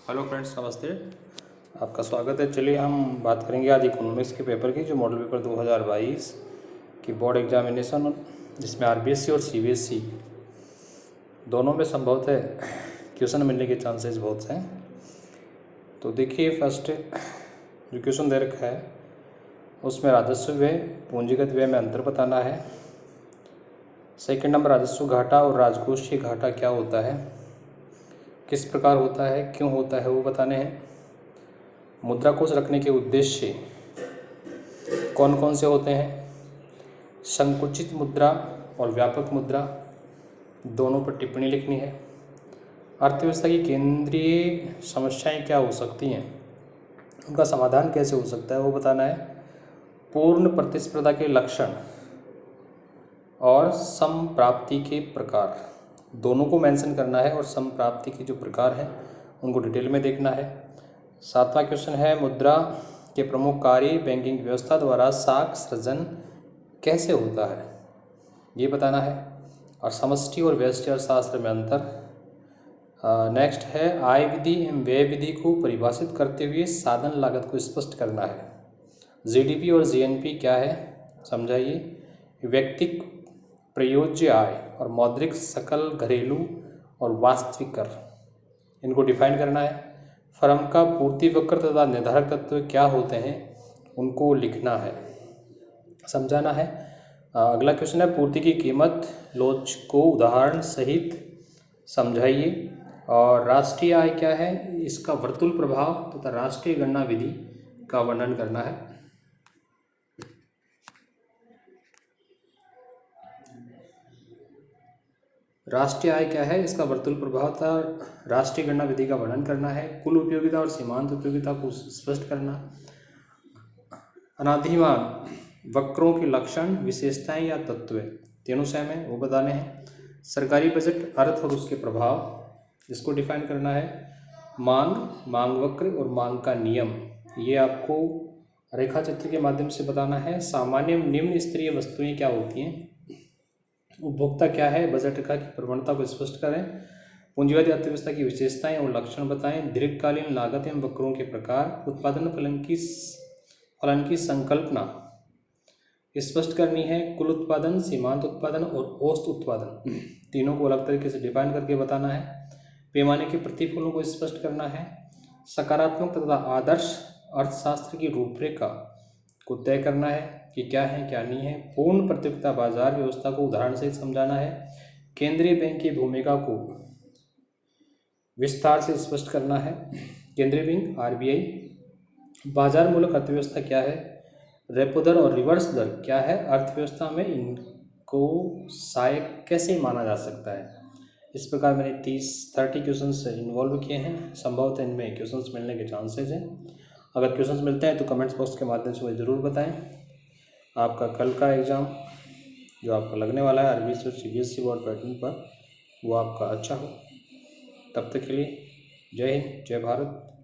Hello friends, नमस्ते। आपका स्वागत है। चलिए हम बात करेंगे आज इकोनॉमिक्स के पेपर की, जो मॉडल पेपर 2022 की बोर्ड एग्जामिनेशन, जिसमें आरबीएससी और सीबीएसई दोनों में संभवतः क्वेश्चन मिलने के चांसेस बहुत हैं। तो देखिए, फर्स्ट जो क्वेश्चन दे रखा है उसमें राजस्व व्यय पूंजीगत व्यय में अंतर बताना है। सेकंड नंबर, राजस्व घाटा और राजकोषीय घाटा क्या होता है, किस प्रकार होता है, क्यों होता है, वो बताने हैं। मुद्रा कोष रखने के उद्देश्य कौन कौन से होते हैं। संकुचित मुद्रा और व्यापक मुद्रा दोनों पर टिप्पणी लिखनी है। अर्थव्यवस्था की केंद्रीय समस्याएं क्या हो सकती हैं, उनका समाधान कैसे हो सकता है, वो बताना है। पूर्ण प्रतिस्पर्धा के लक्षण और समप्राप्ति के प्रकार दोनों को मेंशन करना है, और समप्राप्ति के जो प्रकार हैं उनको डिटेल में देखना है। सातवां क्वेश्चन है, मुद्रा के प्रमुख कार्य बैंकिंग व्यवस्था द्वारा साख सृजन कैसे होता है, ये बताना है। और समष्टि और व्यष्टि अर्थशास्त्र में अंतर। नेक्स्ट है, आय विधि एवं व्यय विधि को परिभाषित करते हुए साधन लागत को स्पष्ट करना है। जीडीपी और जीएनपी क्या है, समझाइए। व्यक्तिक प्रयोज्य आय और मौद्रिक सकल घरेलू और वास्तविक कर, इनको डिफाइन करना है। फर्म का पूर्ति वक्र तथा निर्धारक तत्व क्या होते हैं, उनको लिखना है, समझाना है। अगला क्वेश्चन है, पूर्ति की कीमत लोच को उदाहरण सहित समझाइए। और राष्ट्रीय आय क्या है, इसका वर्तुल प्रभाव तथा राष्ट्रीय गणना विधि का वर्णन करना है। राष्ट्रीय आय क्या है, इसका वर्तुल प्रभाव तथा राष्ट्रीय गणना विधि का वर्णन करना है। कुल उपयोगिता और सीमांत उपयोगिता को स्पष्ट करना। अनाधिमान वक्रों के लक्षण, विशेषताएं या तत्व तीनों सेम है, वो बताने हैं। सरकारी बजट अर्थ और उसके प्रभाव, इसको डिफाइन करना है। मांग वक्र और मांग का नियम, ये आपको रेखा चित्र के माध्यम से बताना है। सामान्य निम्न स्तरीय वस्तुएं क्या होती हैं, उपभोक्ता क्या है, बजट रेखा की प्रवणता को स्पष्ट करें। पूंजीवादी अर्थव्यवस्था की विशेषताएं और लक्षण बताएं। दीर्घकालीन लागत एवं वक्रों के प्रकार। उत्पादन फलन की संकल्पना स्पष्ट करनी है। कुल उत्पादन, सीमांत उत्पादन और औसत उत्पादन तीनों को अलग तरीके से डिफाइन करके बताना है। पैमाने के प्रतिफलों को स्पष्ट करना है। सकारात्मक तथा आदर्श अर्थशास्त्र की रूपरेखा को तय करना है कि क्या है क्या नहीं है। पूर्ण प्रतियोगिता बाजार व्यवस्था को उदाहरण से समझाना है। केंद्रीय बैंक की भूमिका को विस्तार से स्पष्ट करना है। केंद्रीय बैंक आरबीआई। बाजार मूलक अर्थव्यवस्था क्या है, रेपो दर और रिवर्स दर क्या है, अर्थव्यवस्था में इनको सहायक कैसे माना जा सकता है। इस प्रकार मैंने 30 क्वेश्चंस इन्वॉल्व किए हैं। संभवतः इनमें क्वेश्चंस मिलने के चांसेस हैं। अगर क्वेश्चंस मिलते हैं तो कमेंट्स बॉक्स के माध्यम से मुझे ज़रूर बताएं। आपका कल का एग्ज़ाम जो आपका लगने वाला है आरबीएससी और सीबीएसई बोर्ड पैटर्न पर, वो आपका अच्छा हो। तब तक के लिए जय हिंद, जय भारत।